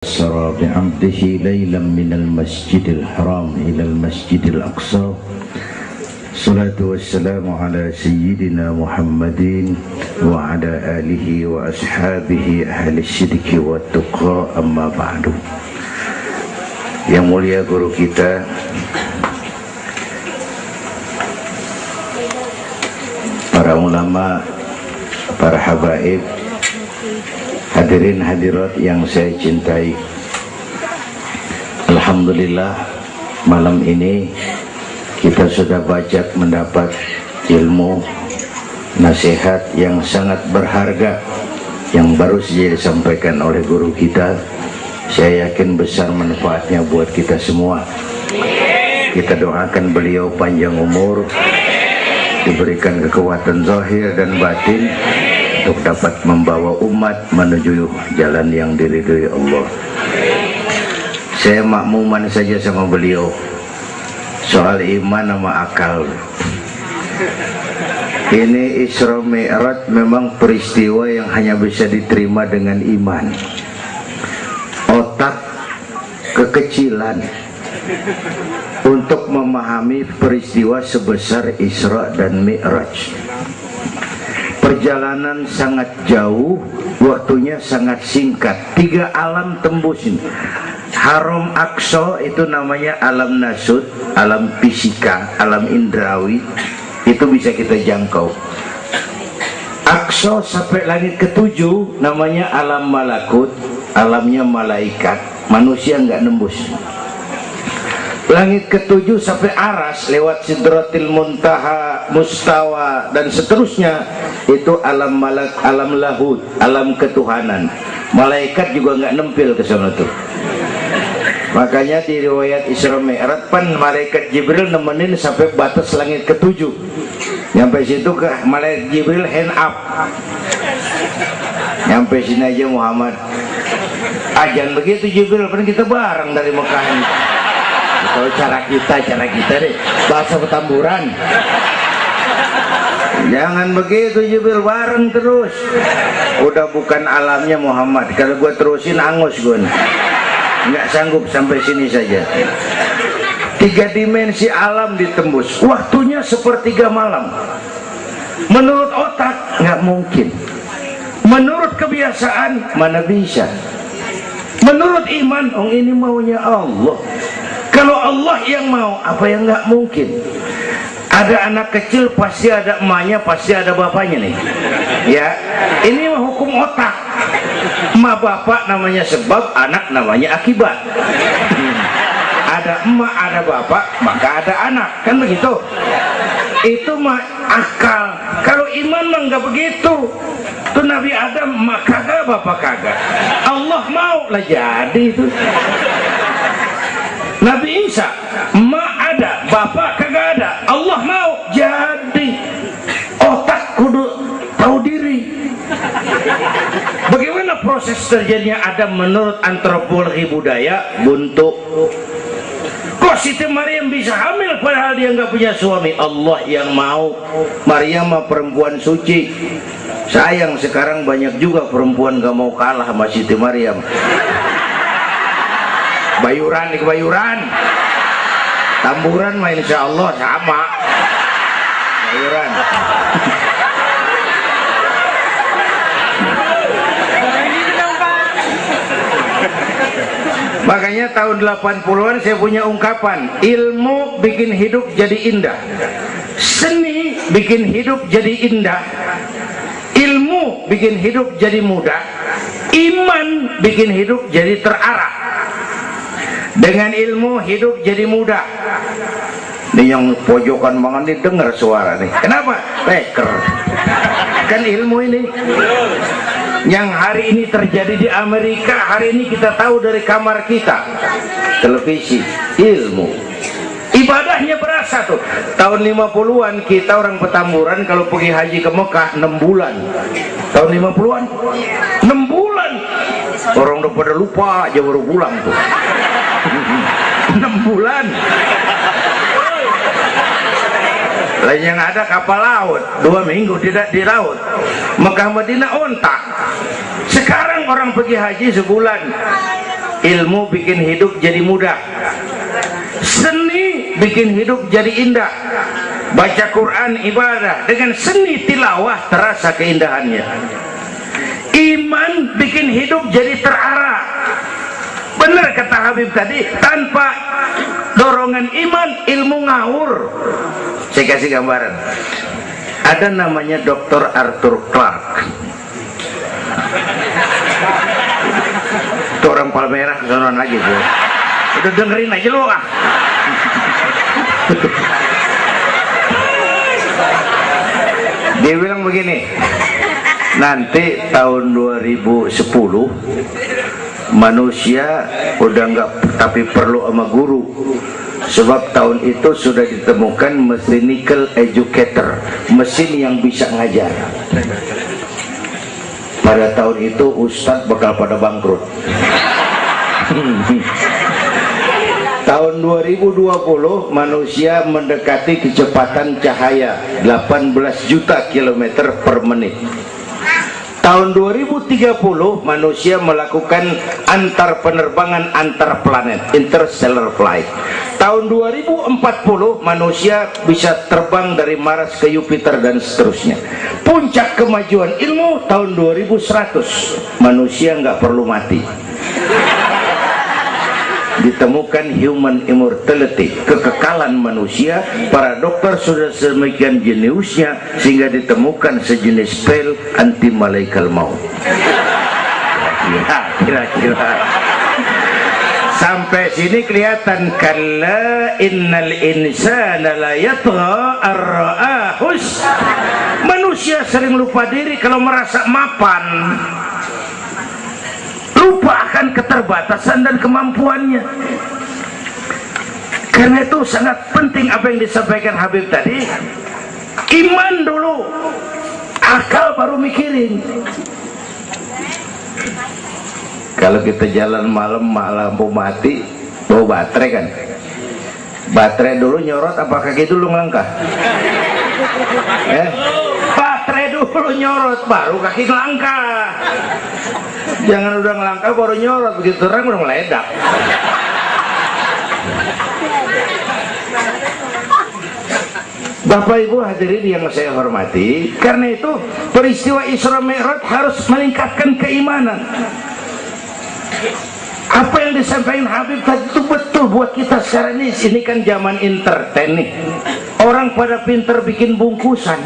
أسرى بعبده ليلا من المسجد الحرام إلى المسجد الأقصى الصلاة والسلام على سيدنا محمد وعلى آله وأصحابه أهل الصدق والتقى أما بعد. Yang mulia guru kita para ulama, para habaib, hadirin hadirat yang saya cintai, alhamdulillah malam ini kita sudah banyak mendapat ilmu nasihat yang sangat berharga yang baru saja disampaikan oleh guru kita. Saya yakin besar manfaatnya buat kita semua. Kita doakan beliau panjang umur, diberikan kekuatan zahir dan batin untuk dapat membawa umat menuju jalan yang diridhoi Allah. Saya makmuman saja sama beliau soal iman sama akal. Ini Isra Mi'raj memang peristiwa yang hanya bisa diterima dengan iman. Otak kekecilan untuk memahami peristiwa sebesar Isra dan Mi'raj. Perjalanan sangat jauh, waktunya sangat singkat. 3 alam tembusin. Haram Aqsa itu namanya alam nasut, alam fisika, alam indrawi. Itu bisa kita jangkau. Aqsa sampai langit ke-7 namanya alam malakut, alamnya malaikat. Manusia nggak nembus. Langit ke-7 sampai aras lewat Sidratil Muntaha, Mustawa dan seterusnya, itu alam malak, alam lahud, alam ketuhanan. Malaikat juga nggak nempel ke sana tuh. Makanya di riwayat Isra Mi'raj pan malaikat Jibril nemenin sampai batas langit ke-7. Nyampe situ ke malaikat Jibril hand up. Nyampe sini aja Muhammad. Ajan begitu Jibril, kan kita bareng dari Mekah ini. Kalau cara kita deh, bahasa Petamburan. Jangan begitu Jibril, bareng terus. Udah bukan alamnya Muhammad. Kalau gue terusin angus gue. Nggak sanggup sampai sini saja. 3 dimensi alam ditembus. Waktunya sepertiga malam. Menurut otak nggak mungkin. Menurut kebiasaan mana bisa. Menurut iman, ini maunya Allah. Kalau Allah yang mau, apa yang nggak mungkin? Ada anak kecil pasti ada emaknya, pasti ada bapaknya nih. Ya, ini mah hukum otak. Emak bapak namanya sebab, anak namanya akibat. Ada emak, ada bapak, maka ada anak, kan begitu? Itu mah akal. Kalau iman mah nggak begitu. Tuh Nabi Adam emak kagak, bapak kagak. Allah mau lah jadi itu. Nabi Isa emak ada, bapak kagak ada. Allah mau jadi. Otak kudu tahu diri. Bagaimana proses terjadinya Adam menurut antropologi budaya? Buntu. Kok Siti Maryam bisa hamil padahal dia nggak punya suami? Allah yang mau. Maryam mah perempuan suci. Sayang sekarang banyak juga perempuan gak mau kalah sama Siti Maryam. Bayuran di kebayuran, tamburan mah insya Allah sama. Bayuran. Makanya tahun 80-an saya punya ungkapan, ilmu bikin hidup jadi indah, seni bikin hidup jadi indah, ilmu bikin hidup jadi mudah, iman bikin hidup jadi terarah. Dengan ilmu hidup jadi mudah. Ini yang pojokan banget nih dengar suara nih. Kenapa? Peker. Kan ilmu ini. Yang hari ini terjadi di Amerika, hari ini kita tahu dari kamar kita. Televisi, ilmu. Ibadahnya berasa tuh. Tahun 50-an kita orang Petamburan kalau pergi haji ke Mekah 6 bulan. Tahun 50-an 6 bulan. Orang udah pada lupa aja baru pulang tuh. 6 bulan. Lain yang ada kapal laut 2 minggu tidak di laut. Mekah Madinah ontak. Sekarang orang pergi haji sebulan. ilmu bikin hidup jadi mudah. Seni bikin hidup jadi indah. Baca Quran ibadah, dengan seni tilawah terasa keindahannya. Iman bikin hidup jadi terarah. Benar kata Habib tadi, tanpa dorongan iman ilmu ngawur. Saya kasih gambaran. Ada namanya Dr. Arthur Clarke. Itu orang Palmerah kesonoan lagi tuh. Udah dengerin aja lu ah. Dia bilang begini, nanti tahun 2010 manusia udah nggak tapi perlu sama guru, sebab tahun itu sudah ditemukan mechanical educator, mesin yang bisa ngajar. Pada tahun itu ustadz bakal pada bangkrut. Tahun 2020 manusia mendekati kecepatan cahaya 18 juta kilometer per menit. Tahun 2030 manusia melakukan antar penerbangan antar planet, interstellar flight. Tahun 2040 manusia bisa terbang dari Mars ke Jupiter dan seterusnya. Puncak kemajuan ilmu tahun 2100 manusia nggak perlu mati. Ditemukan human immortality, kekekalan manusia. Para dokter sudah sedemikian jeniusnya sehingga ditemukan sejenis pil anti malaikal maut. Kira-kira sampai sini kelihatan. Kalla innal insana la yatgha ar-ra'ahus. Manusia sering lupa diri kalau merasa mapan, lupa akan keterbatasan dan kemampuannya. Karena itu sangat penting apa yang disampaikan Habib tadi. Iman dulu, akal baru mikirin. Kalau kita jalan malam lampu mati, bawa baterai kan, baterai dulu nyorot apa kaki dulu ngelangkah? Baterai dulu nyorot baru kaki ngelangkah. Jangan udah ngelangkah baru nyorot, begitu terang udah meledak. Bapak Ibu hadirin yang saya hormati, karena itu peristiwa Isra Mi'raj harus meningkatkan keimanan. Apa yang disampaikan Habib tadi itu betul buat kita sekarang ini. Ini kan zaman entertain nih. Orang pada pinter bikin bungkusan.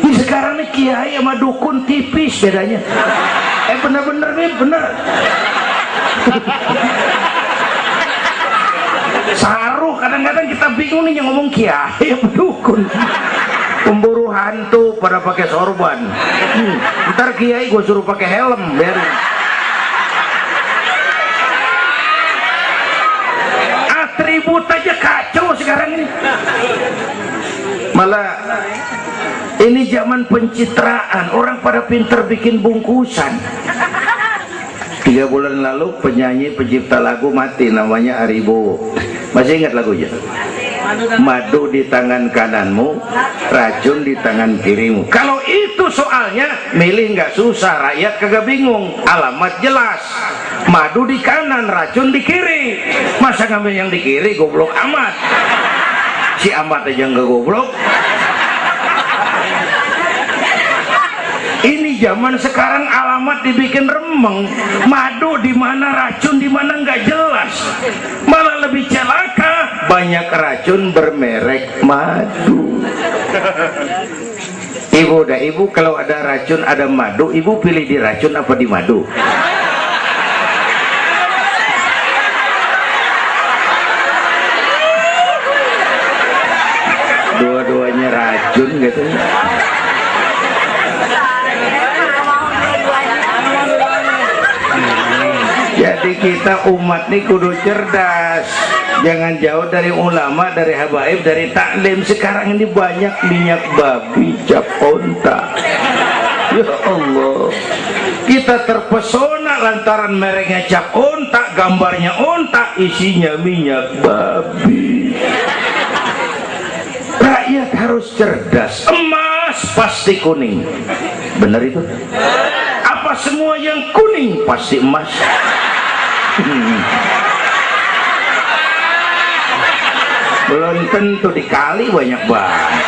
Ini sekarang nih kiai sama dukun tipis bedanya. Bener-bener nih, bener. Saruh, kadang-kadang kita bingung nih yang ngomong kiai sama dukun. Pemburu hantu pada pakai sorban. Ntar kiai gue suruh pakai helm, biarin. Atribut aja kacau sekarang ini. Malah ini zaman pencitraan, orang pada pinter bikin bungkusan. 3 bulan lalu penyanyi pencipta lagu mati, namanya Aribo. Masih ingat lagunya? Madu di tangan kananmu, racun di tangan kirimu. Kalau itu soalnya milih nggak susah, rakyat kagak bingung, alamat jelas. Madu di kanan, racun di kiri. Masa ngambil yang di kiri, goblok amat. Si amat aja nggak goblok. Ini zaman sekarang alamat dibikin remeng, madu di mana, racun di mana nggak jelas. Malah lebih celaka, banyak racun bermerek madu. Ibu kalau ada racun ada madu, ibu pilih di racun apa di madu? Dua-duanya racun gitu. Jadi kita umat nih kudu cerdas, jangan jauh dari ulama, dari habaib, dari taklim. Sekarang ini banyak minyak babi, cap onta. Ya Allah, kita terpesona lantaran mereknya cap onta, gambarnya onta, isinya minyak babi. Rakyat harus cerdas. Emas pasti kuning, benar itu? Apa semua yang kuning pasti emas. Belum tentu, dikali banyak banget.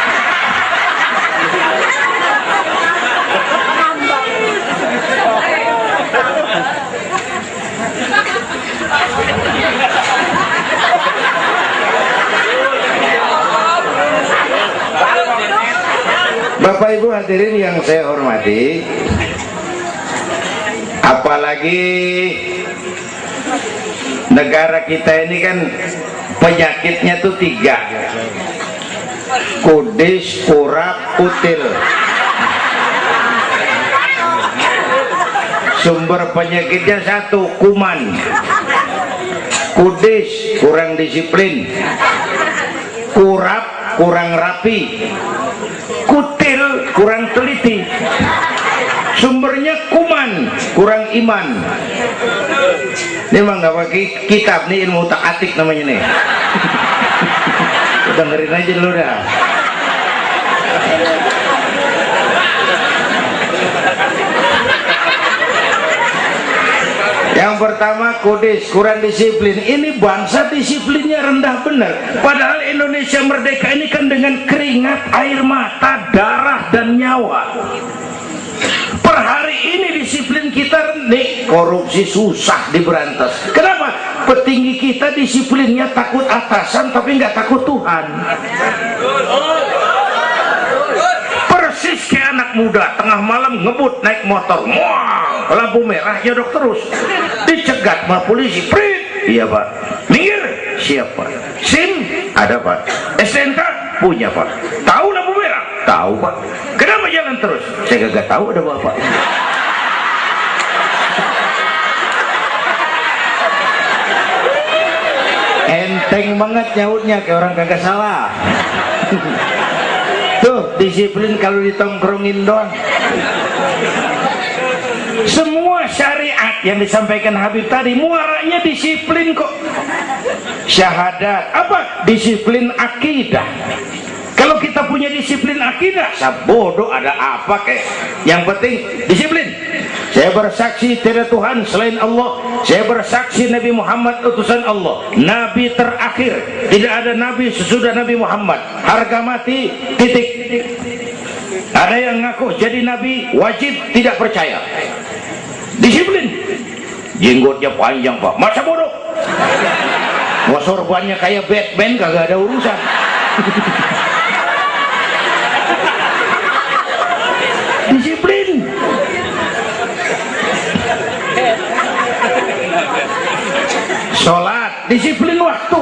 Bapak Ibu hadirin yang saya hormati, apalagi negara kita ini kan penyakitnya tuh 3: kudis, kurap, util. Sumber penyakitnya 1, kuman. Kudis, kurang disiplin. Kurap, kurang rapi. Kutil, kurang teliti. Sumbernya kuman, kurang iman. Ini emang gak pakai kitab nih, ilmu utak atik namanya nih. Dengerin aja dulu dah. Yang pertama kudis, kurang disiplin. Ini bangsa disiplinnya rendah benar. Padahal Indonesia merdeka ini kan dengan keringat, air mata, darah dan nyawa. Per hari ini disiplin kita rendah, korupsi susah diberantas. Kenapa? Petinggi kita disiplinnya takut atasan tapi nggak takut Tuhan. Persis kayak anak muda tengah malam ngebut naik motor, wah, lampu merah jadok terus, dicegat sama polisi. Prit, iya pak. Minggir, siapa? SIM ada pak. STNK punya pak. Tahu lampu merah? Tahu pak. Kenapa jalan terus? Saya gak tahu, ada bapak. Enteng banget nyautnya kayak orang kagak salah. Tuh disiplin kalau ditongkrongin doang. Semua syariat yang disampaikan Habib tadi muaranya disiplin kok. Syahadat apa? Disiplin akidah. Kalau kita punya disiplin akidah, sabodo ada apa kek? Yang penting disiplin. Saya bersaksi tiada Tuhan selain Allah. Saya bersaksi Nabi Muhammad utusan Allah, Nabi terakhir. Tidak ada Nabi sesudah Nabi Muhammad. Harga mati, titik. Ada yang ngaku jadi Nabi, wajib tidak percaya. Disiplin. Jenggotnya panjang pak, masa bodoh. Mau sorbannya kayak Batman, kagak ada urusan. Disiplin. Sholat, disiplin waktu.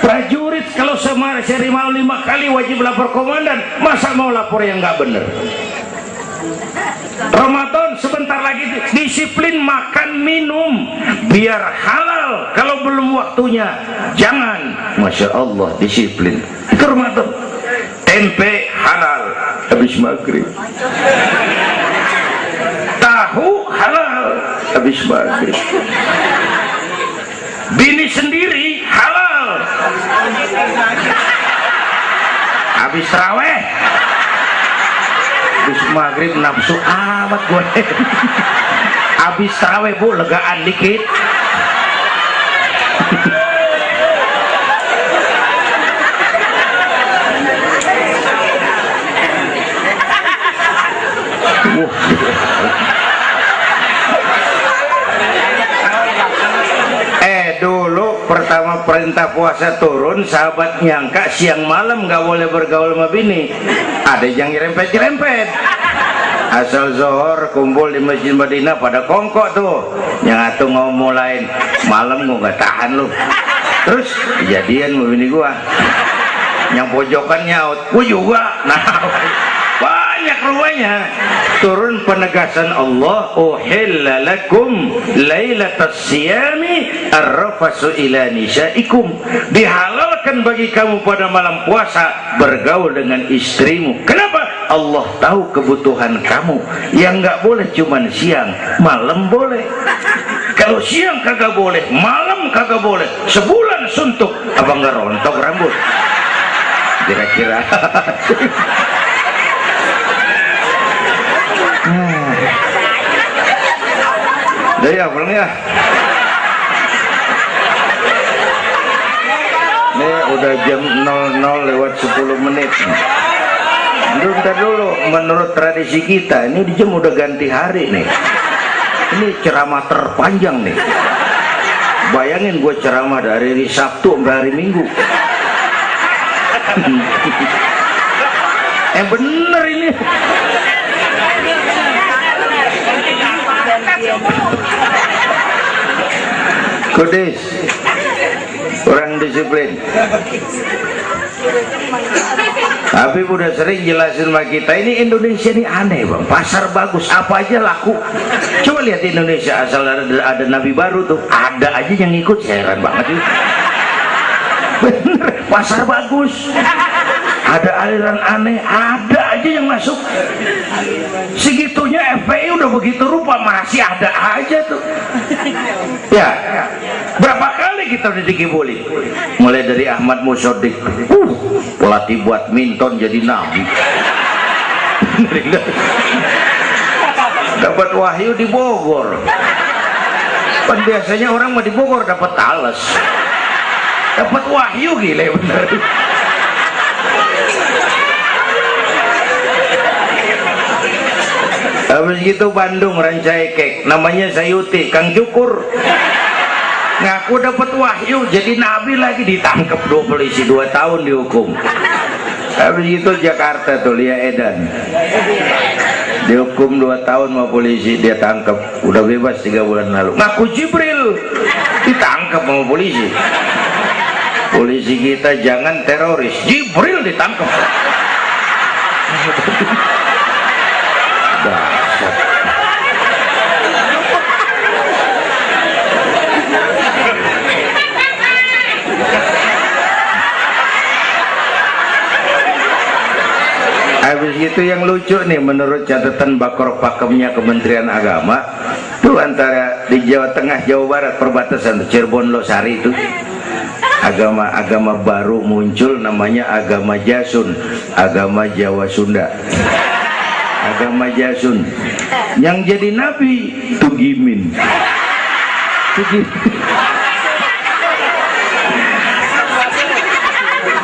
Prajurit kalau sehari mau 5 kali wajib lapor komandan, masa mau lapor yang nggak bener? Ramadan sebentar lagi, disiplin makan minum biar halal. Kalau belum waktunya jangan. Masya Allah, disiplin. Itu Ramadan. Tempe halal habis maghrib, tahu halal habis maghrib, bini sendiri halal habis taraweh, habis maghrib nafsu amat gue. Habis taraweh bu, legaan dikit. Dulu pertama perintah puasa turun, sahabat nyangka siang malam nggak boleh bergaul sama bini. Ada yang nyerempet-nyerempet. Asal zohor kumpul di Masjid Madinah pada kongkok tuh. Yang atuh ngomong lain, malam gua nggak tahan lu. Terus kejadian sama bini gua. Yang pojokan nyaut, gua juga. Nah, banyak rupanya. Turun penegasan Allah, uhilla lakum lailatas siyami arrafasu ila nisaikum. Dihalalkan bagi kamu pada malam puasa bergaul dengan istrimu. Kenapa? Allah tahu kebutuhan kamu. Yang nggak boleh cuman siang, malam boleh. Kalau siang kagak boleh, malam kagak boleh. Sebulan suntuk, apa nggak rontok rambut? Kira-kira. pulang ya. Ini udah jam 00 lewat 10 menit. Bentar dulu, menurut tradisi kita ini di jam udah ganti hari nih. Ini ceramah terpanjang nih. Bayangin gue ceramah dari hari Sabtu sampai hari Minggu. Bener ini. Kudis, orang disiplin. Tapi udah sering jelasin sama kita, ini Indonesia ini aneh bang, pasar bagus apa aja laku. Coba lihat Indonesia, asal ada nabi baru tuh ada aja yang ikut, heran banget itu. Bener, pasar bagus, ada aliran aneh, ada aja yang masuk. Segitunya FPI udah begitu rupa, masih ada aja tuh. Ya, berapa kali kita udah dikibulin, mulai dari Ahmad Musodik, pelatih badminton jadi nabi. Dapat wahyu di Bogor. Kan biasanya orang mau di Bogor dapat talas, dapat wahyu, gila bener. Habis gitu Bandung Rancaikek, namanya Sayuti, Kang Cukur, ngaku dapat wahyu jadi nabi lagi, ditangkap 2 polisi 2 tahun dihukum. Habis itu Jakarta tuh Lia Edan dihukum 2 tahun sama polisi, dia tangkap, udah bebas 3 bulan lalu. Ngaku Jibril ditangkap sama polisi. Polisi kita jangan teroris, Jibril ditangkap. Habis itu yang lucu nih, menurut catatan Bakor Pakemnya Kementerian Agama tuh, antara di Jawa Tengah Jawa Barat perbatasan Cirebon Losari itu agama baru muncul, namanya agama Jasun, agama Jawa Sunda. Agama Jasun yang jadi nabi Tugimin.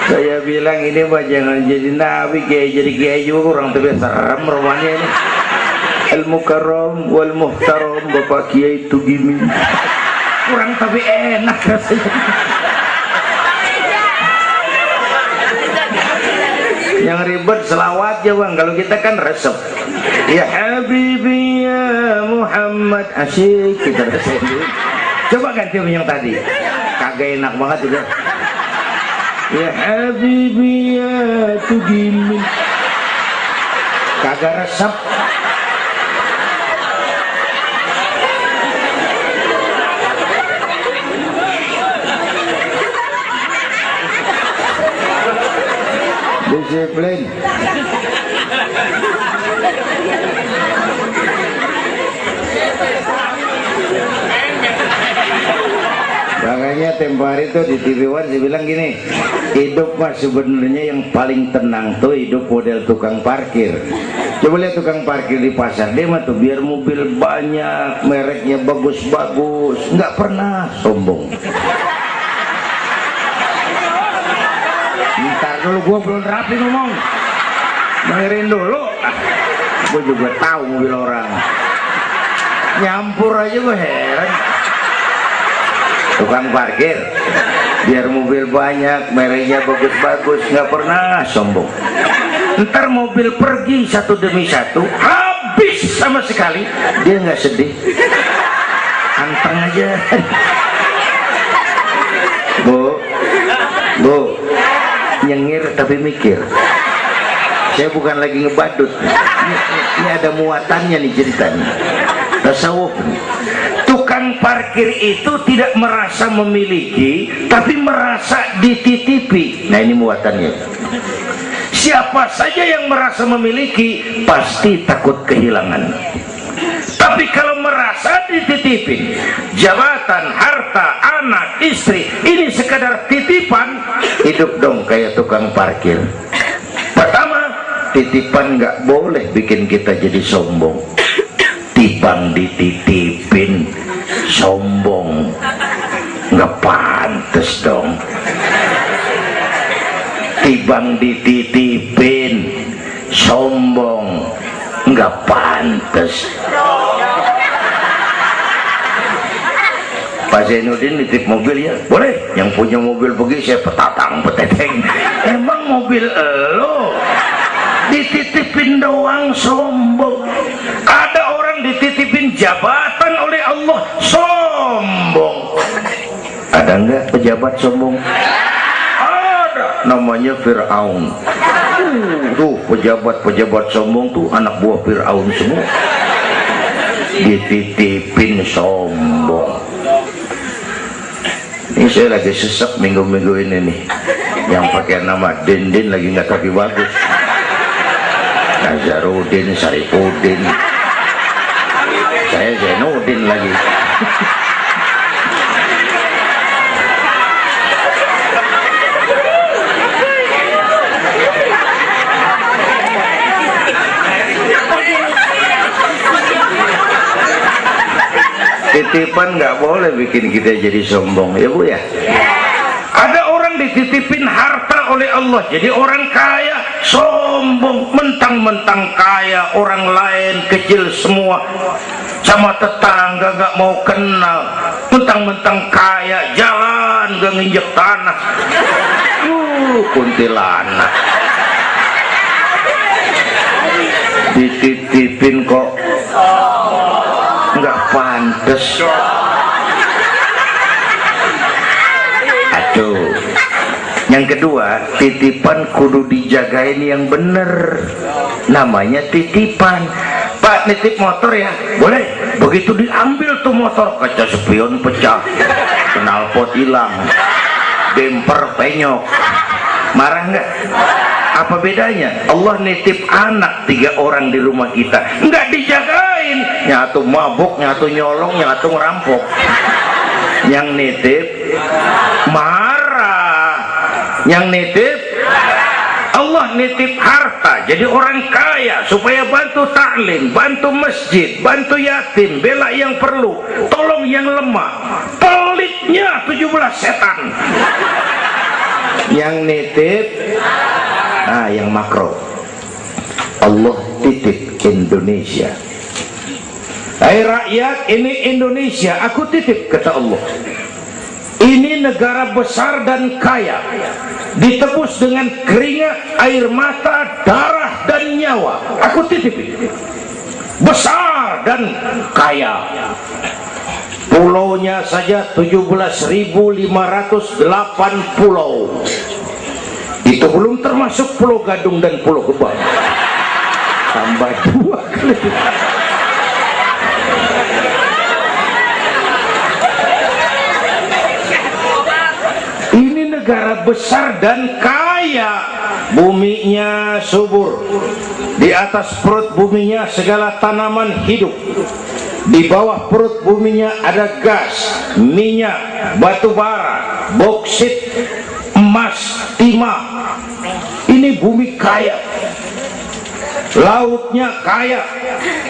Saya bilang ini mah jangan jadi nabi, kayak jadi kiai juga orang tapi serem rumahnya ini. Al Mukarram wal Muhtaram Bapak Kiai Tugimin. Kurang tapi enak rasanya. Yang ribet selawat ya bang, kalau kita kan resep. Ya Habibi ya Muhammad, asyik kita resep. Coba ganti yang tadi, kagak enak banget juga. Ya Habibi ya Tugimin, kagak resep. Disiplin. Makanya tempo hari itu di TV One saya bilang gini, hidup mah sebenarnya yang paling tenang tuh hidup model tukang parkir. Coba lihat tukang parkir di pasar, dia mah tuh biar mobil banyak, mereknya bagus-bagus, nggak pernah sombong. Ntar dulu, gua belum rapi ngomong, dengerin dulu. Gua juga tahu mobil orang, nyampur aja gua heran. Tukang parkir biar mobil banyak, mereknya bagus-bagus, nggak pernah sombong. Ntar mobil pergi satu demi satu, habis sama sekali, dia nggak sedih, anteng aja. Bu, nyengir tapi mikir. Saya bukan lagi ngebadut, ini ada muatannya nih ceritanya. Tasawuf. Tukang parkir itu tidak merasa memiliki, tapi merasa dititipi. Nah ini muatannya. Siapa saja yang merasa memiliki pasti takut kehilangan. Tapi kalau merasa dititipin, jabatan, harta, anak, istri, ini sekadar titipan, hidup dong kayak tukang parkir. Pertama, titipan nggak boleh bikin kita jadi sombong. Tipang dititipin, sombong, nggak pantes dong. Tibang dititipin, sombong, nggak pantes. Pak Zainuddin nitip mobil ya, boleh. Yang punya mobil pergi, saya petatang peteteng. Emang mobil lo dititipin doang, sombong. Ada orang dititipin jabatan oleh Allah, sombong. Ada enggak pejabat sombong? Ada, namanya Fir'aun. Tuh pejabat-pejabat sombong tuh anak buah Fir'aun semua. Dititipin sombong. Ini saya lagi sesek minggu-minggu ini nih. Yang pakai nama Dindin lagi nggak kaki bagus. Nazarudin, Saripudin. Saya Zainuddin lagi. Titipan nggak boleh bikin kita jadi sombong, ya Bu ya. Ada orang dititipin harta oleh Allah, jadi orang kaya, sombong, mentang-mentang kaya, orang lain kecil semua, sama tetangga nggak mau kenal, mentang-mentang kaya, jalan gak nginjek tanah. Kuntilanak. Dititipin kok nggak pantes. Aduh. Yang kedua, titipan kudu dijagain yang bener. Namanya titipan. Pak, nitip motor ya? Boleh. Begitu diambil tuh motor, kaca spion pecah, knalpot hilang, bemper penyok. Marah nggak? Apa bedanya? Allah nitip anak 3 orang di rumah kita, nggak dijagain, nyatu mabuk, nyatu nyolong, nyatu ngerampok. Yang nitip marah, yang nitip Allah nitip harta, jadi orang kaya supaya bantu taklim, bantu masjid, bantu yatim, bela yang perlu, tolong yang lemah. Pelitnya 17 setan. Yang nitip yang makro, Allah titip Indonesia. Hai rakyat, ini Indonesia, aku titip, kata Allah. Ini negara besar dan kaya, ditebus dengan keringat, air mata, darah dan nyawa. Aku titip, besar dan kaya. Pulaunya saja 17.508 pulau. Itu belum termasuk Pulau Gadung dan Pulau Gebang. Tambah 2 kali. Ini negara besar dan kaya. Buminya subur. Di atas perut buminya segala tanaman hidup. Di bawah perut buminya ada gas, minyak, batu bara, boksit, emas, timah. Ini bumi kaya. Lautnya kaya.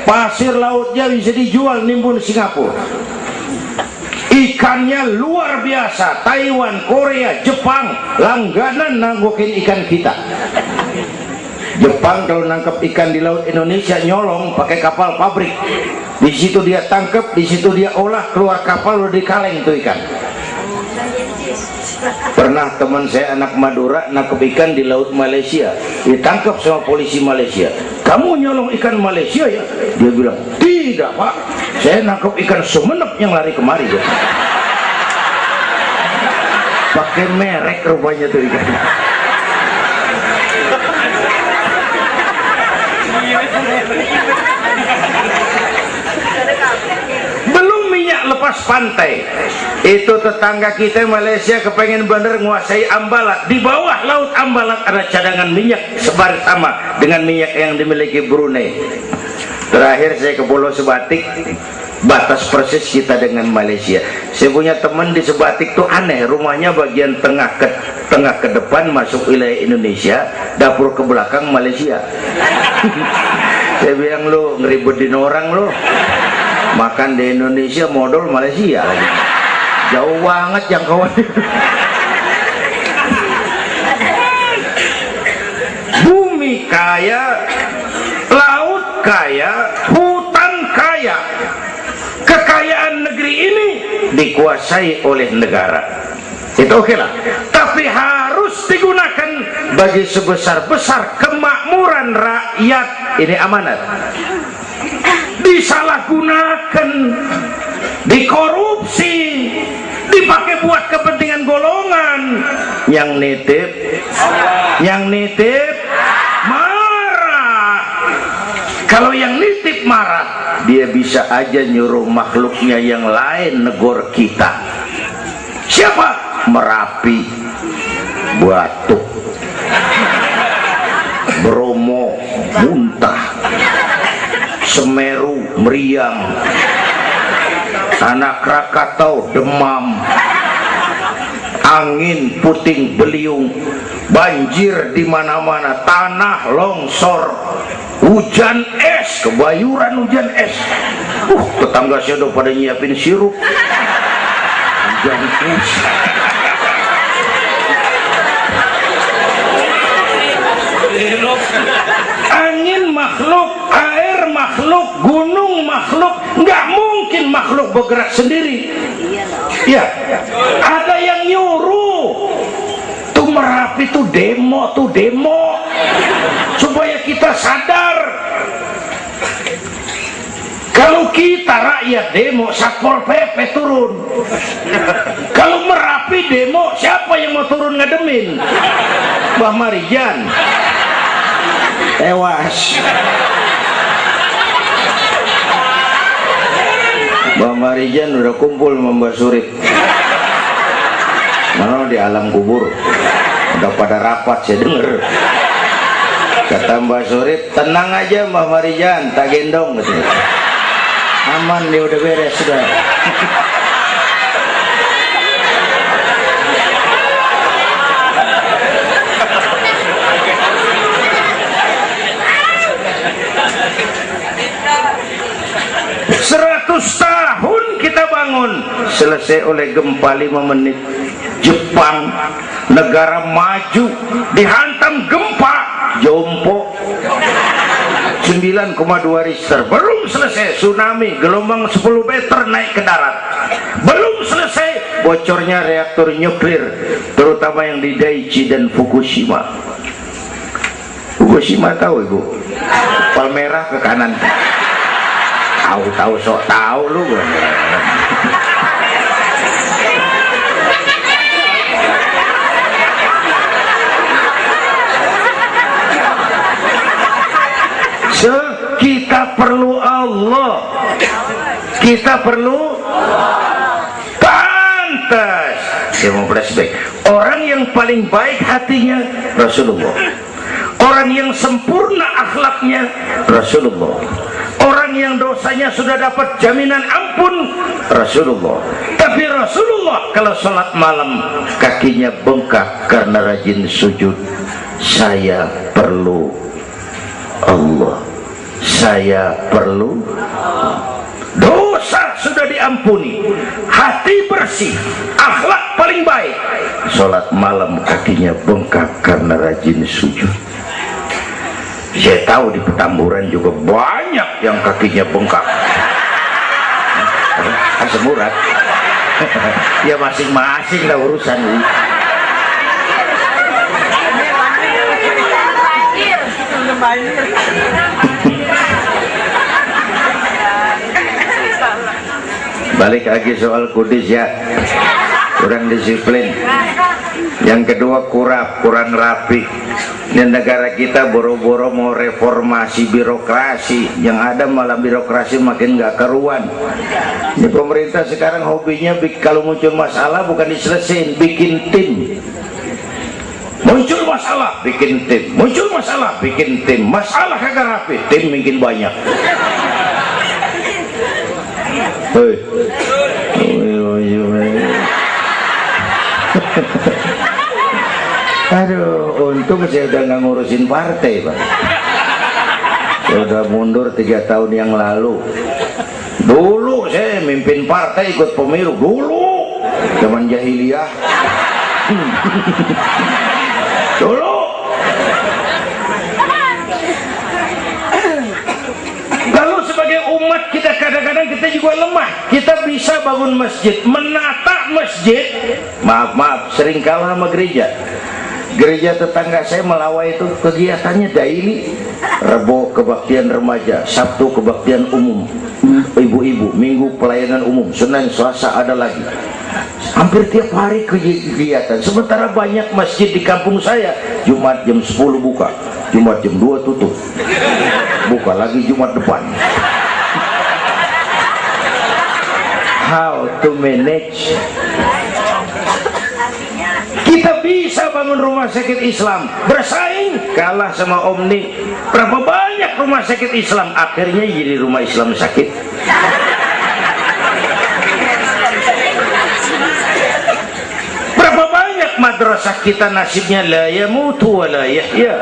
Pasir lautnya bisa dijual nimbun Singapura. Ikannya luar biasa. Taiwan, Korea, Jepang langganan nanggokin ikan kita. Jepang kalau nangkep ikan di laut Indonesia nyolong pakai kapal pabrik. Di situ dia tangkep, di situ dia olah, keluar kapal udah dikaleng tuh ikan. Pernah teman saya anak Madura nangkep ikan di laut Malaysia, ditangkap sama polisi Malaysia. Kamu nyolong ikan Malaysia ya? Dia bilang, tidak Pak, saya nangkep ikan Sumenep yang lari kemari ya. Pakai merek rupanya tuh ikan. Belum minyak lepas pantai. Itu tetangga kita Malaysia kepengen bener nguasai Ambalat. Di bawah laut Ambalat ada cadangan minyak sebar sama dengan minyak yang dimiliki Brunei. Terakhir saya ke Pulau Sebatik, batas persis kita dengan Malaysia. Saya punya teman di Sebatik tuh aneh, rumahnya bagian tengah ke depan masuk wilayah Indonesia, dapur ke belakang Malaysia. Saya bilang, lu ngeributin orang lu. Makan di Indonesia modal Malaysia lagi. Jauh banget jangkauan. Bumi kaya, laut kaya, hutan kaya. Kekayaan negeri ini dikuasai oleh negara. Itu oke lah. Tapi harus digunakan bagi sebesar-besar kemakmuran rakyat. Ini amanat. Disalahgunakan, dikorupsi, dipakai buat kepentingan golongan. Yang nitip marah. Kalau yang nitip marah, dia bisa aja nyuruh makhluknya yang lain negor kita. Siapa? Merapi, Batuk, Bromo muntah, Semeru meriang, Anak Krakatau demam, angin puting beliung, banjir di mana-mana, tanah longsor, hujan es, kebayuran hujan es. Tetangga saya udah pada nyiapin sirup hujan es. Angin makhluk, air makhluk, gunung makhluk. Nggak mungkin makhluk bergerak sendiri. Ya, ada yang nyuruh. Tuh Merapi tuh demo supaya kita sadar. Kalau kita rakyat demo, Satpol PP turun. Kalau Merapi demo, siapa yang mau turun ngademin? Mbah Marijan tewas. Mbah Marijan udah kumpul sama Mbah Surip. Mana di alam kubur udah pada rapat, saya denger. Kata Mbah Surip, tenang aja Mbah Marijan, tak gendong gitu. Aman, dia udah beres sudah. 100 tahun kita bangun, selesai oleh gempa 5 menit. Jepang, negara maju, dihantam gempa, jompo 9,2 Richter. Belum selesai tsunami, gelombang 10 meter naik ke darat. Belum selesai bocornya reaktor nuklir, terutama yang di Daiichi dan Fukushima. Fukushima tahu ibu? Palmerah ke kanan. Tahu sok tahu lu. Kita perlu Allah. Kita perlu pantas. Saya mau flashback. Orang yang paling baik hatinya Rasulullah. Orang yang sempurna akhlaknya Rasulullah. Orang yang dosanya sudah dapat jaminan ampun Rasulullah. Tapi Rasulullah kalau sholat malam kakinya bengkak karena rajin sujud. Saya perlu Allah. Saya perlu dosa sudah diampuni, hati bersih, akhlak paling baik. Sholat malam kakinya bengkak karena rajin sujud. Saya tahu di Petamburan juga banyak yang kakinya bengkak. Asam urat. Ya masing-masing lah urusan. Balik lagi soal kudus ya, kurang disiplin. Yang kedua kurang rapi. Ini negara kita boro-boro mau reformasi birokrasi, yang ada malah birokrasi makin gak karuan. Ini pemerintah sekarang hobinya kalau muncul masalah bukan diselesain, bikin tim. Muncul masalah, bikin tim. Muncul masalah, bikin tim. Masalah kagak rapi, tim makin banyak. Hei. Aduh, untung saya udah nggak ngurusin partai, Pak. Saya udah mundur 3 tahun yang lalu. Dulu saya mimpin partai ikut pemilu dulu zaman jahiliyah. Dulu. Lalu sebagai umat kita kadang-kadang kita juga lemah. Kita bisa bangun masjid, menata masjid. Maaf, sering kalah sama gereja. Gereja tetangga saya Melawai itu kegiatannya daily. Rebo kebaktian remaja, Sabtu kebaktian umum, ibu-ibu, Minggu pelayanan umum, Senin Selasa ada lagi. Hampir tiap hari kegiatan. Sementara banyak masjid di kampung saya Jumat jam 10 buka, Jumat jam 2 tutup, buka lagi Jumat depan. How to manage? Kita bisa bangun rumah sakit Islam, bersaing kalah sama Omni. Berapa banyak rumah sakit Islam akhirnya jadi rumah Islam sakit. Berapa banyak madrasah kita nasibnya la yamutu wa la yahya,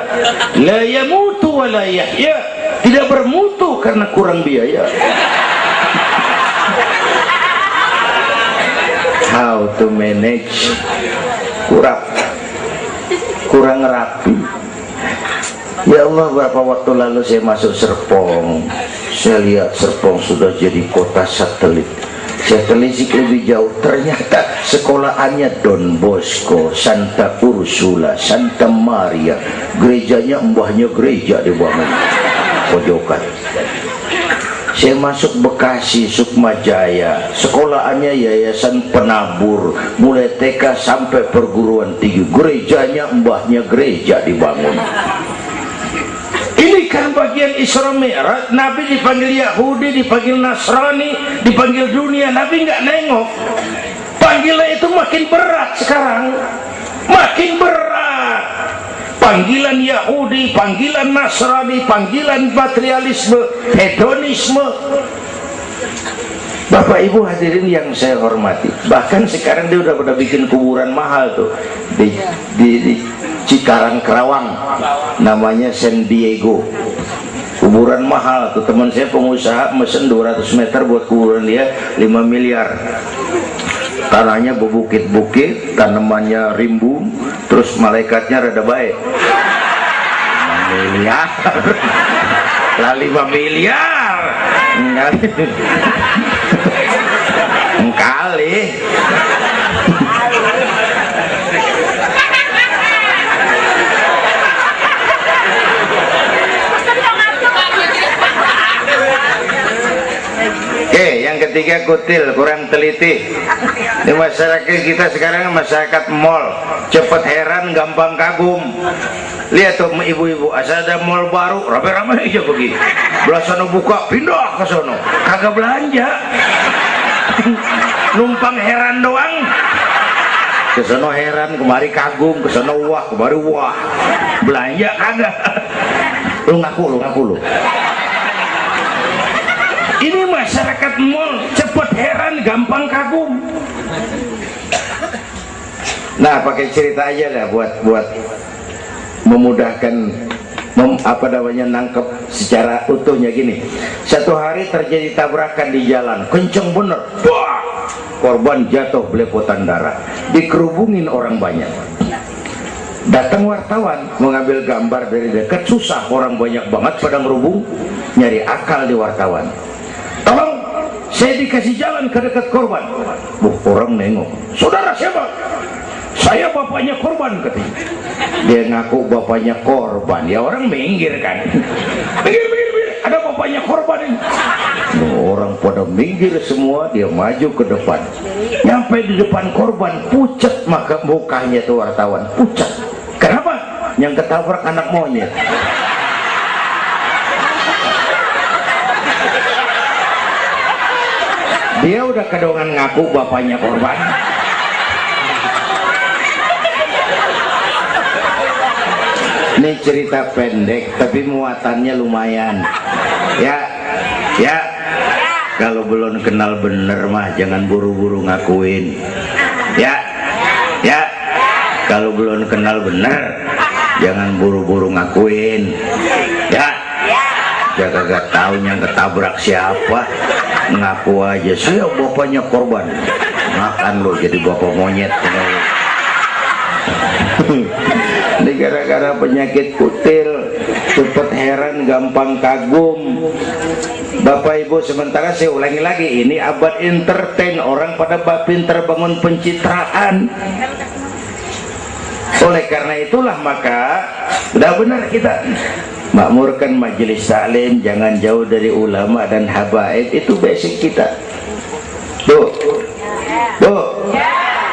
la yamutu wa la yahya, tidak bermutu karena kurang biaya. How to manage? kurang rapi. Ya Allah, berapa waktu lalu saya masuk Serpong, saya lihat Serpong sudah jadi kota satelit. Saya telisik lebih jauh, ternyata sekolahannya Don Bosco, Santa Ursula, Santa Maria, gerejanya mbahnya gereja dibangun pojokan. Saya masuk Bekasi, Sukmajaya, sekolahannya Yayasan Penabur, mulai TK sampai perguruan tinggi, gerejanya mbahnya gereja dibangun. Ini kan bagian Isra Mi'raj. Nabi dipanggil Yahudi, dipanggil Nasrani, dipanggil dunia, Nabi nggak nengok. Panggilan itu makin berat sekarang, makin berat. Panggilan Yahudi, panggilan Nasrani, panggilan materialisme, hedonisme. Bapak Ibu hadirin yang saya hormati, bahkan sekarang dia udah bikin kuburan mahal tuh di Cikarang Kerawang, namanya San Diego. Kuburan mahal tuh, teman saya pengusaha mesen 200 meter buat kuburan dia 5 miliar. Tanahnya berbukit-bukit, tanamannya rimbun, terus malaikatnya rada baik. 5 miliar lah, 5 miliar kali. Oke, yang ketiga kutil, kurang teliti. Di masyarakat kita sekarang masyarakat mall, cepet heran, gampang kagum. Lihat tuh ibu-ibu, asal ada mall baru, rame-rame aja pergi. Belah sono buka, pindah ke sono, kagak belanja. Numpang heran doang. Ke sono heran, kemari kagum, ke sono wah, kemari wah. Belanja kagak. Lu ngaku lu. Ini masyarakat mall, cepet heran, gampang kagum. Nah, pakai cerita aja lah buat memudahkan nangkep secara utuhnya gini. Satu hari terjadi tabrakan di jalan, kenceng bener. Wah! Korban jatuh belepotan darah, dikerubungin orang banyak. Datang wartawan mengambil gambar dari dekat, susah, orang banyak banget pada ngerubung, nyari akal di wartawan. Tolong, saya dikasih jalan ke dekat korban. Orang nengok, saudara siapa? Saya bapaknya korban, katanya. Dia ngaku bapaknya korban, ya orang minggir kan. Minggir, ada bapaknya korban ini. Orang pada minggir semua, dia maju ke depan. Nyampe di depan korban, pucat maka mukanya tuh wartawan, pucat. Kenapa? Yang ketabrak anak monyet. Dia udah kedongan ngaku bapaknya korban. Ini cerita pendek tapi muatannya lumayan. Ya. Kalau belum kenal bener mah jangan buru-buru ngakuin. Ya. Kalau belum kenal bener jangan buru-buru ngakuin. Ya. Jaga gak tahu yang ketabrak siapa. ngaku aja saya bapaknya korban, makan lo jadi bapak monyet. Ini gara-gara penyakit kutil, cepet heran, gampang kagum. Bapak Ibu, sementara saya ulangi lagi, ini abad entertain, orang pada bab pinter bangun pencitraan. Oleh karena itulah maka sudah benar kita makmurkan majelis taklim, jangan jauh dari ulama dan habaib, itu basic kita. Tuh,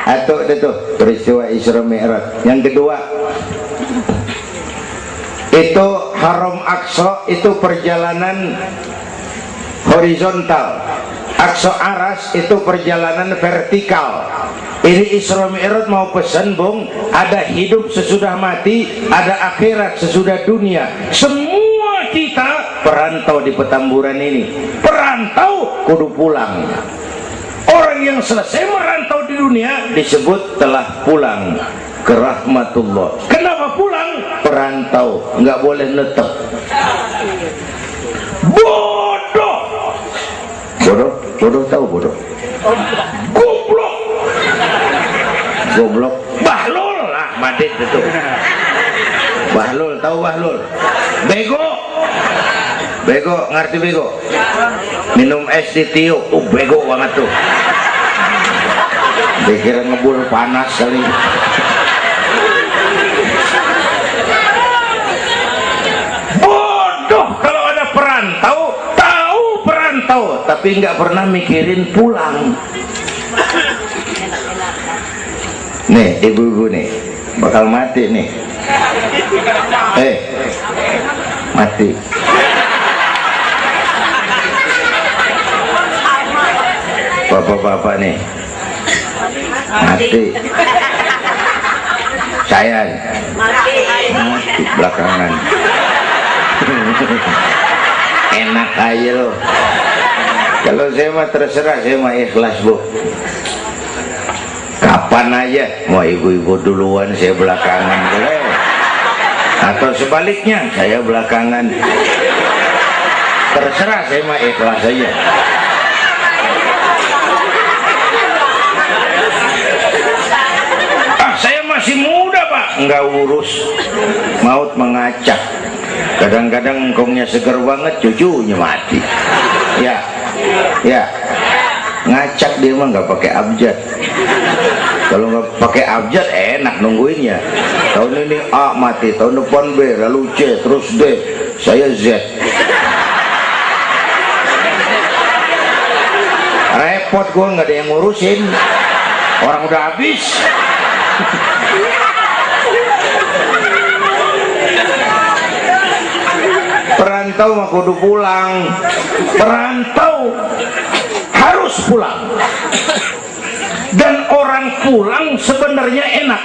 atau itu peristiwa Isra Mi'raj. Yang kedua, itu Haram Aqsa, itu perjalanan horizontal. Aqsa Aras itu perjalanan vertikal. Ini Isra Mi'raj mau pesan, Bung, ada hidup sesudah mati, ada akhirat sesudah dunia. Semua kita perantau di Petamburan ini. Perantau kudu pulang. Orang yang selesai merantau di dunia disebut telah pulang ke rahmatullah. Kenapa pulang? Perantau, nggak boleh netep. Bodoh. Bodoh tahu bodoh? Goblok. Bahlul lah, Madit itu. Bahlul, tahu Bahlul? Bego, ngerti bego? Minum es ditiup, bego banget tuh. Dikira ngebul panas kali. Bodoh kalau ada perantau, tahu perantau, tapi nggak pernah mikirin pulang. Nih, ibu-ibu nih, bakal mati nih. Mati. Bapak-bapak nih, mati. Saya mati belakangan. Enak aja loh. Kalau saya mah terserah, saya mah ikhlas, Bu. Kapan aja, mau ibu-ibu duluan, saya belakangan, boleh. Atau sebaliknya, saya belakangan. Terserah, saya mah ikhlas aja. Saya masih muda, Pak. Nggak urus. Maut mengacak. Kadang-kadang engkongnya seger banget, cucunya mati. Ya. Ngacak dia mah nggak pakai abjad. Kalau nggak pakai abjad enak nungguinnya. Tahun ini A mati, tahun depan B, lalu C, terus D, saya Z. Repot gua, nggak ada yang ngurusin. Orang udah habis. Perantau mah kudu pulang. Perantau harus pulang. Dan orang pulang sebenarnya enak.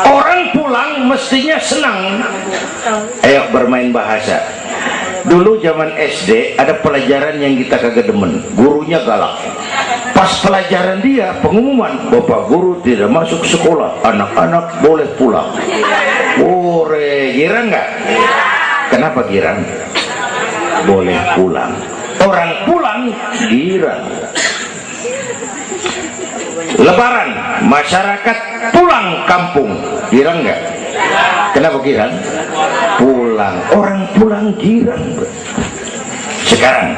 Orang pulang mestinya senang. Ayo bermain bahasa. Dulu zaman SD ada pelajaran yang kita kagak demen, gurunya galak. Pas pelajaran dia pengumuman, Bapak guru tidak masuk sekolah, anak-anak boleh pulang. Girang nggak? Kenapa girang? Boleh pulang. Orang pulang girang. Lebaran, masyarakat pulang kampung, girang nggak? Kenapa girang? Pulang. Orang pulang girang. Sekarang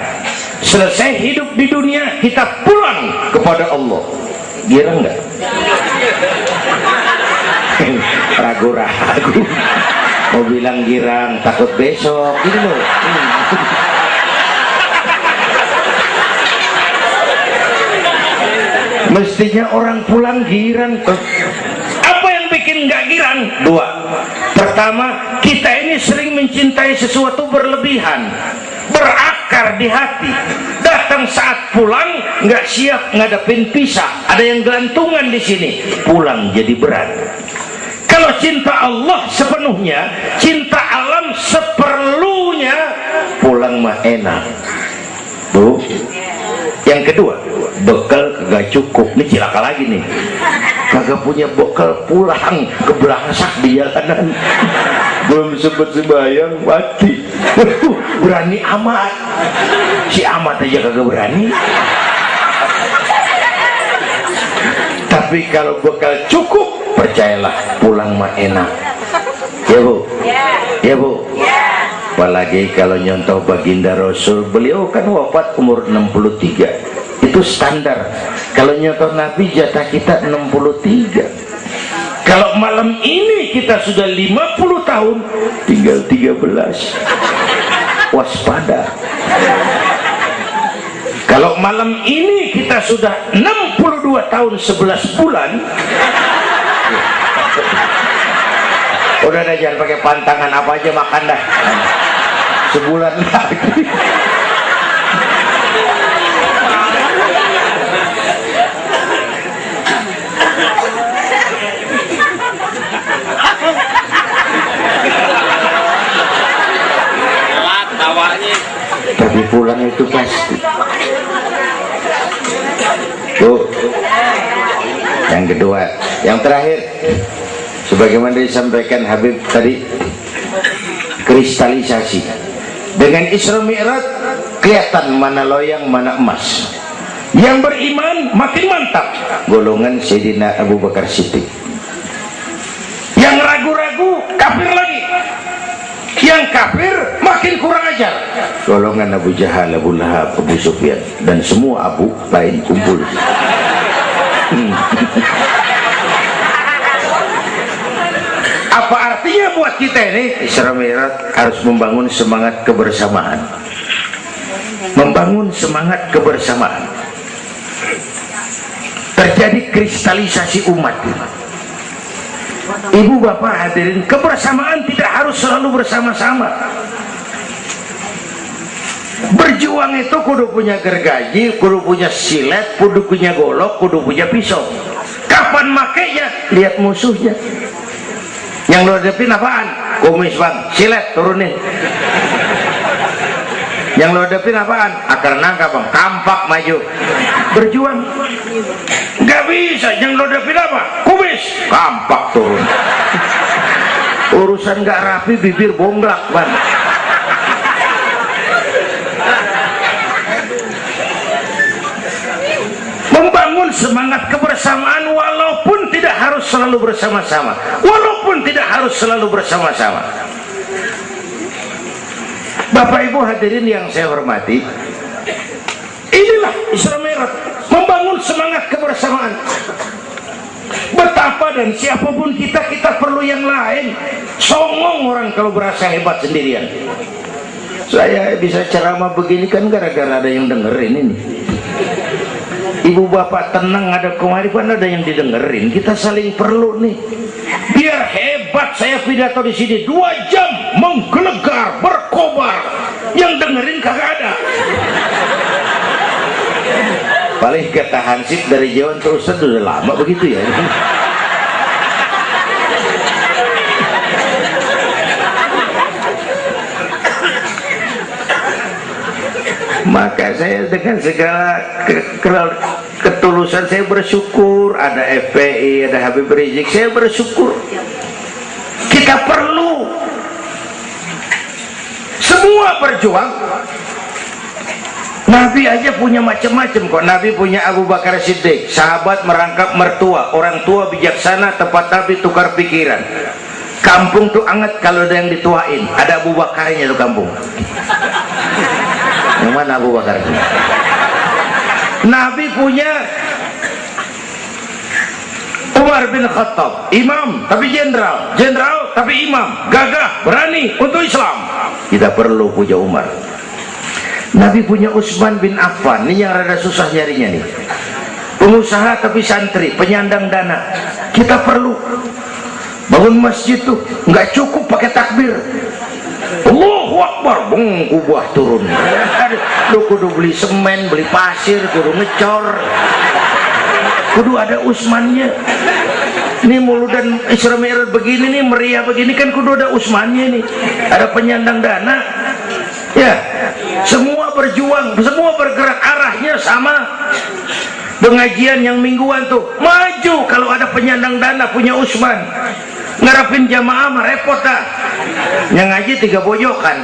selesai hidup di dunia, kita pulang kepada Allah, girang nggak? Ragu-ragu. Mau bilang girang, takut besok gitu loh. Mestinya orang pulang girang. Apa yang bikin nggak girang? Dua. Pertama, kita ini sering mencintai sesuatu berlebihan, berakar di hati. Datang saat pulang nggak siap ngadepin pisah, ada yang gelantungan di sini, pulang jadi berat. Kalau cinta Allah sepenuhnya, cinta alam seperlunya, pulang mah enak, Bu. Yang kedua, bekal kagak cukup. Ini cilaka lagi nih, kagak punya bekal, pulang kebelangsak di jalanan. belum sempat sembahyang mati. Berani amat, si amat aja kagak berani. Tapi kalau bekal cukup, percayalah pulang mah enak. Ya bu, ya bu. Apalagi kalau nyontoh baginda Rasul, beliau kan wafat umur 63, itu standar. Kalau nyontoh Nabi jatah kita 63. Kalau malam ini kita sudah 50 tahun, tinggal 13. Waspada. Kalau malam ini kita sudah 62 tahun 11 bulan, udah dah, jangan pakai pantangan, apa aja makan dah. Sebulan lagi. Tapi pulang itu pasti. Tuh. Yang kedua, yang terakhir, sebagaimana disampaikan Habib tadi, kristalisasi. Dengan Isra Mi'raj kelihatan mana loyang mana emas. Yang beriman makin mantap, golongan Sayyidina Abu Bakar Siddiq. Yang ragu-ragu kafir lagi. Yang kafir makin kurang ajar, golongan Abu Jahal, Abu Lahab, Abu Sufyan, dan semua Abu lain kumpul. Apa artinya buat kita ini? Isra Mi'raj harus membangun semangat kebersamaan, membangun semangat kebersamaan. Terjadi kristalisasi umat. Ibu bapak hadirin, kebersamaan tidak harus selalu bersama-sama. Berjuang itu kudu punya gergaji, kudu punya silet, kudu punya golok, kudu punya pisau. Kapan makainya? Lihat musuhnya. Yang lo hadapin apaan? Kumis bang, silet turunin. Yang lo hadapin apaan? Akar nangka bang, tampak maju. Berjuang nggak bisa. Yang lo hadapin apa? Kumis, tampak turun. Urusan nggak rapi, bibir bonglak bang. Membangun semangat kebersamaan walaupun tidak harus selalu bersama-sama, walaupun tidak harus selalu bersama-sama. Bapak ibu hadirin yang saya hormati, inilah Isra Mi'raj, membangun semangat kebersamaan. Betapa dan siapapun kita perlu yang lain. Songong orang kalau berasa hebat sendirian. Saya bisa ceramah begini kan gara-gara ada yang dengerin ini. Ibu bapak tenang, ada kemaripan, ada yang didengerin. Kita saling perlu nih. Biar hebat saya pidato di sini 2 jam menggelegar, berkobar. Yang dengerin kagak ada. Paling kata Hansip dari Jawa terus udah lama begitu ya. Maka saya dengan segala ketulusan saya bersyukur ada FPI, ada Habib Rizik, saya bersyukur. Kita perlu semua berjuang. Nabi aja punya macam-macam kok. Nabi punya Abu Bakar Siddiq, sahabat merangkap mertua, orang tua bijaksana, tempat Nabi tukar pikiran. Kampung tuh anget kalau ada yang dituain, ada Abu Bakarnya tuh kampung. Yang mana Abu Bakar itu? Nabi punya Umar bin Khattab, imam tapi jenderal, jenderal tapi imam, gagah, berani untuk Islam. Kita perlu punya Umar. Nabi punya Utsman bin Affan, ini yang rada susah nyarinya nih. Pengusaha tapi santri, penyandang dana. Kita perlu bangun masjid tuh nggak cukup pakai takbir. Allahu Akbar, kubah turun. Lu kudu beli semen, beli pasir, kudu ngecor, kudu ada Utsmannya. Ini muludan Isra Mi'raj begini nih, meriah begini kan kudu ada Utsmannya nih. Ada penyandang dana. Ya, semua berjuang, semua bergerak arahnya sama. Pengajian yang mingguan tuh maju kalau ada penyandang dana punya Utsman. ngarepin jamaah mah repot dah. Yang ngaji 3 pojokan,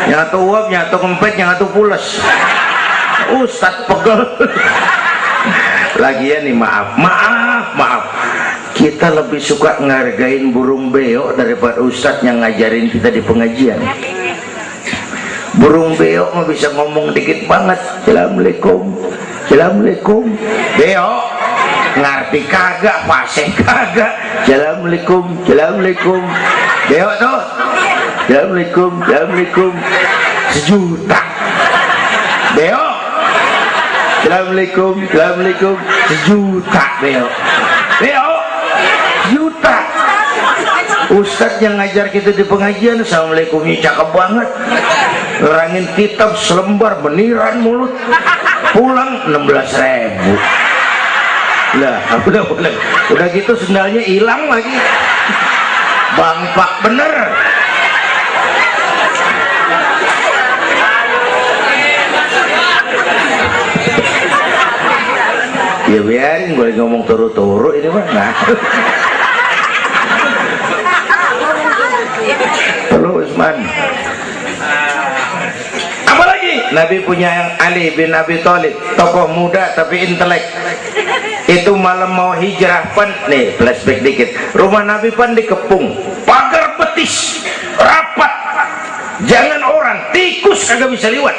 yang atuh uap, yang atuh kempet, yang atuh pules. Ustad pegel. Lagian nih maaf, kita lebih suka ngargain burung beo daripada ustadz yang ngajarin kita di pengajian. Burung beo mah bisa ngomong dikit banget, assalamualaikum, assalamualaikum. Beo ngerti kagak, fasih kagak, assalamualaikum, assalamualaikum. Beo tuh, assalamualaikum, assalamualaikum. 1 juta. Beo, assalamualaikum, assalamualaikum. 1 juta beo. Beo, juta. Ustadz yang ngajar kita di pengajian, assalamualaikumnya cakep banget, nerangin kitab selembar beniran mulut, pulang 16.000. Lah udah gitu sendalnya hilang lagi, bangpak bener. Ya biarin, boleh ngomong turu-turu ini mah. Nah. Halo Usman. Apalagi Nabi punya yang Ali bin Abi Thalib, tokoh muda tapi intelek. Itu malam mau hijrah pan, nih flashback dikit. Rumah Nabi pan dikepung, pagar betis, rapat. Jangan orang, tikus kagak bisa lewat.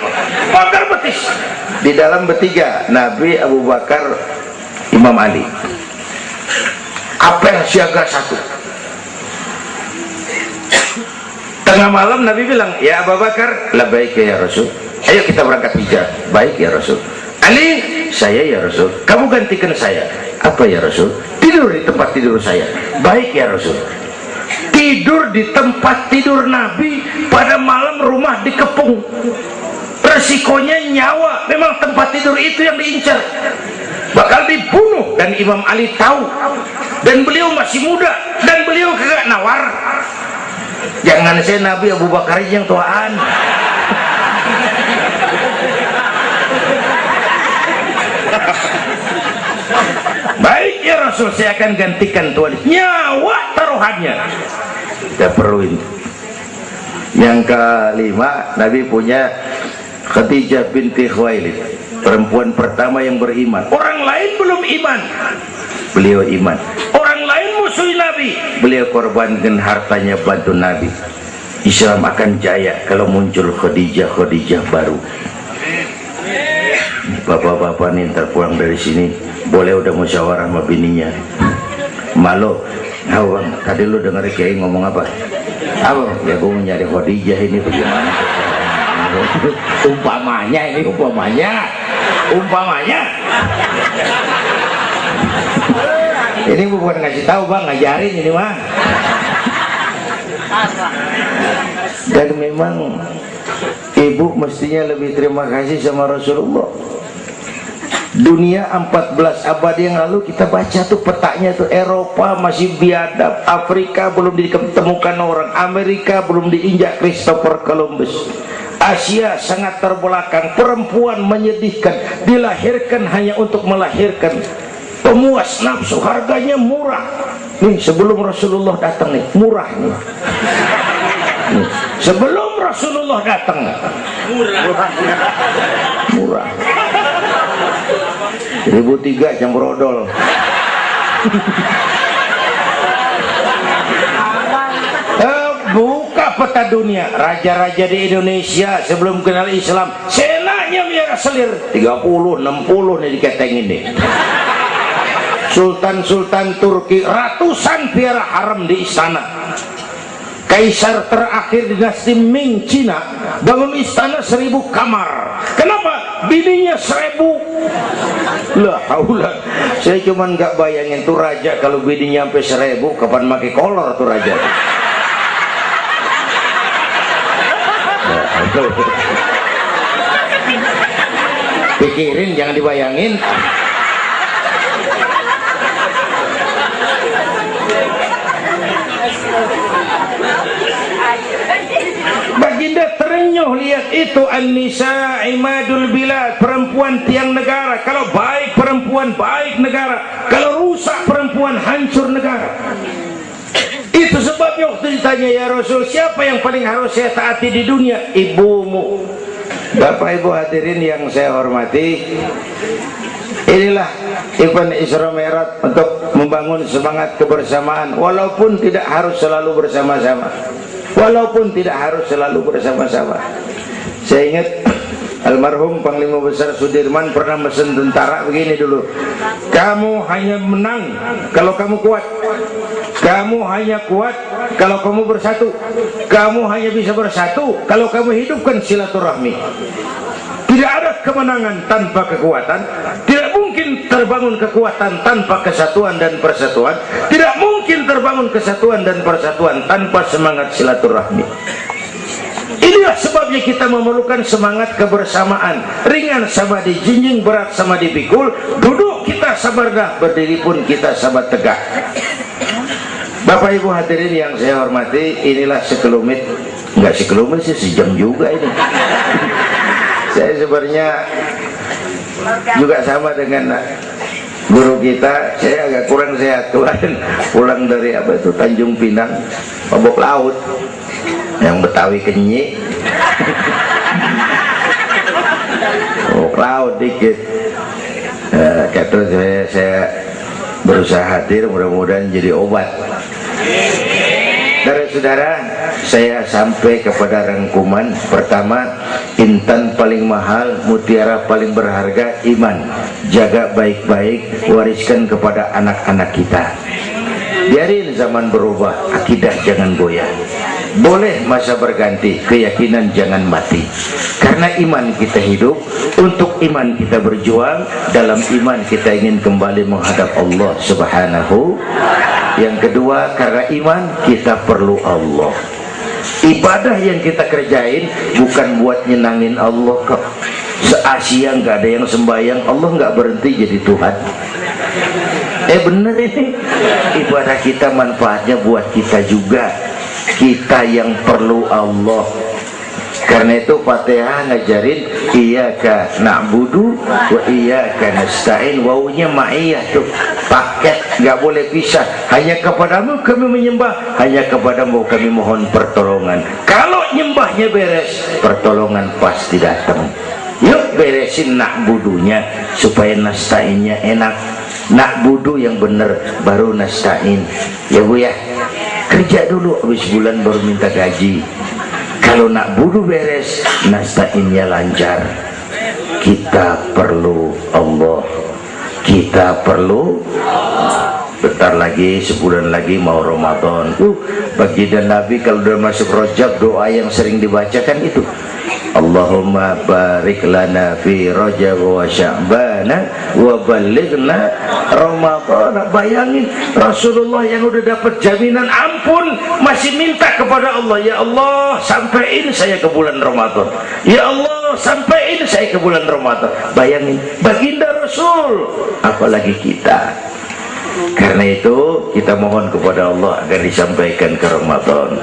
Pagar betis. Di dalam bertiga, Nabi, Abu Bakar, Imam Ali. Apel siaga 1. Tengah malam Nabi bilang, ya Abu Bakar, labbaik ya Rasul. Ayo kita berangkat hijrah. Baik ya Rasul. Ali, saya ya Rasul. Kamu gantikan saya. Apa ya Rasul? Tidur di tempat tidur saya. Baik ya Rasul. Tidur di tempat tidur Nabi pada malam rumah dikepung. Resikonya nyawa. Memang tempat tidur itu yang diincar, bakal dibunuh, dan Imam Ali tahu, dan beliau masih muda, dan beliau kagak nawar. Jangan saya Nabi, Abu Bakar yang tuaan. Baik ya Rasul, saya akan gantikan tuan. Nyawa taruhannya. Kita perluin. Yang kelima, Nabi punya Khadijah binti Khuwailid, perempuan pertama yang beriman. Orang lain belum iman, beliau iman. Orang lain musuh Nabi, beliau korbankan hartanya bantu Nabi. Islam akan jaya kalau muncul Khadijah baru. Bapak-bapak nih ntar pulang dari sini boleh udah musyawarah sama bininya. Malu, bang, tadi lu denger Kiai ngomong apa? Apa? Ya gue mau nyari Khadijah ini bagaimana? Umpamanya ini bukan ngasih tahu bang, ngajarin ini mah. Dan memang ibu mestinya lebih terima kasih sama Rasulullah. Dunia 14 abad yang lalu kita baca tuh petanya tuh, Eropa masih biadab, Afrika belum ditemukan orang, Amerika belum diinjak Christopher Columbus, Asia sangat terbelakang, perempuan menyedihkan, dilahirkan hanya untuk melahirkan, pemuas nafsu, harganya murah. Nih sebelum Rasulullah datang nih, murah nih. Nih, sebelum Rasulullah datang murah. 1003 jam brodol. Buka peta dunia, raja-raja di Indonesia sebelum kenal Islam, senanya biar selir 30, 60 nih diketengin nih. Sultan-sultan Turki ratusan piara haram di istana. Kaisar terakhir dinasti Ming Cina bangun istana 1000 kamar. Kenapa? Bininya 1000. Lah, haulah. Saya cuman nggak bayangin tuh raja kalau bininya sampai 1000, kapan pakai kolor tuh raja? Pikirin, jangan dibayangin. Baginda terenyuh lihat itu, an-nisa imadul bilad, perempuan tiang negara. Kalau baik perempuan, baik negara. Kalau rusak perempuan, hancur negara. Itu sebabnya waktu ditanya, ya Rasul, siapa yang paling harus saya taati di dunia? Ibumu. Bapak Ibu hadirin yang saya hormati, inilah event Isra Mi'raj untuk membangun semangat kebersamaan, walaupun tidak harus selalu bersama-sama. Walaupun tidak harus selalu bersama-sama. Saya ingat almarhum Panglima Besar Sudirman pernah mesen tentara begini dulu, kamu hanya menang kalau kamu kuat, kamu hanya kuat kalau kamu bersatu, kamu hanya bisa bersatu kalau kamu hidupkan silaturahmi. Tidak ada kemenangan tanpa kekuatan, tidak mungkin terbangun kekuatan tanpa kesatuan dan persatuan, tidak mungkin terbangun kesatuan dan persatuan tanpa semangat silaturahmi. Inilah sebabnya kita memerlukan semangat kebersamaan. Ringan sama dijinjing, berat sama dipikul. Duduk kita sabar dah, berdiri pun kita sabar tegak. Bapak Ibu hadirin yang saya hormati, inilah sekelumit, enggak sekelumit sih, sejam juga ini. Saya sebenarnya juga sama dengan guru kita, saya agak kurang sehat kemarin pulang dari Tanjung Pinang, mabok laut. Yang Betawi kenyik, laut dikit. Terus saya berusaha hadir, mudah-mudahan jadi obat. Saudara-saudara, saya sampai kepada rangkuman pertama. Intan paling mahal, mutiara paling berharga, iman. Jaga baik-baik, wariskan kepada anak-anak kita. Biarin zaman berubah, akidah jangan goyah. Boleh masa berganti, keyakinan jangan mati. Karena iman kita hidup, untuk iman kita berjuang, dalam iman kita ingin kembali menghadap Allah Subhanahu. Yang kedua, karena iman kita perlu Allah. Ibadah yang kita kerjain bukan buat nyenangin Allah kok. Se-Asia nggak ada yang sembahyang, Allah nggak berhenti jadi Tuhan. Bener ini, ibadah kita manfaatnya buat kita juga. Kita yang perlu Allah. Karena itu Fatihah ngajarin iyyaka na'budu wa iyyaka nasta'in. Wawunya ma'iyah tuh, paket, nggak boleh pisah. Hanya kepadamu kami menyembah, hanya kepadamu kami mohon pertolongan. Kalau nyembahnya beres, pertolongan pasti datang. Yuk beresin na'budunya supaya nasta'innya enak. Na'budu yang bener, baru nasta'in. Ya Bu ya, kerja dulu, habis bulan baru minta gaji. Kalau na'budu beres, nasta'innya lancar. Kita perlu Allah. Kita perlu. Bentar lagi, sebulan lagi mau Ramadan. Baginda Nabi kalau udah masuk Rajab, doa yang sering dibacakan itu, Allahumma barik lana fi Rajab wa Sya'bana wa balighna Ramadan. Bayangin Rasulullah yang udah dapat jaminan ampun masih minta kepada Allah, ya Allah sampaiin saya ke bulan Ramadan, ya Allah sampaiin saya ke bulan Ramadan. Bayangin baginda Rasul, apalagi kita. Karena itu kita mohon kepada Allah agar disampaikan ke Ramadan.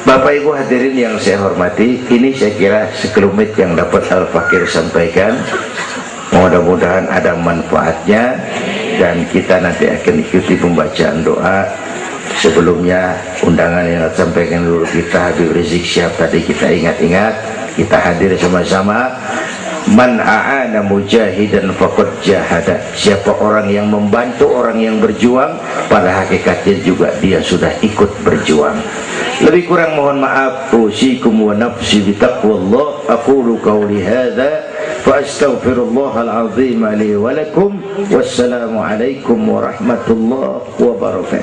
Bapak Ibu hadirin yang saya hormati, ini saya kira sekelumit yang dapat Al-Fakir sampaikan. Mudah-mudahan ada manfaatnya, dan kita nanti akan ikuti pembacaan doa. Sebelumnya undangan yang sampaikan dulu kita, Habib Rizik Syihab tadi kita ingat-ingat, kita hadir sama-sama. Man a'ana mujahidan faqad jahada. Siapa orang yang membantu orang yang berjuang, pada hakikatnya juga dia sudah ikut berjuang. Lebih kurang mohon maaf. Usikum wa nafsi bitaqwallah. Aqulu qawli hadza fa astaghfirullahal azim li wa lakum. Wassalamu alaikum warahmatullahi wabarakatuh.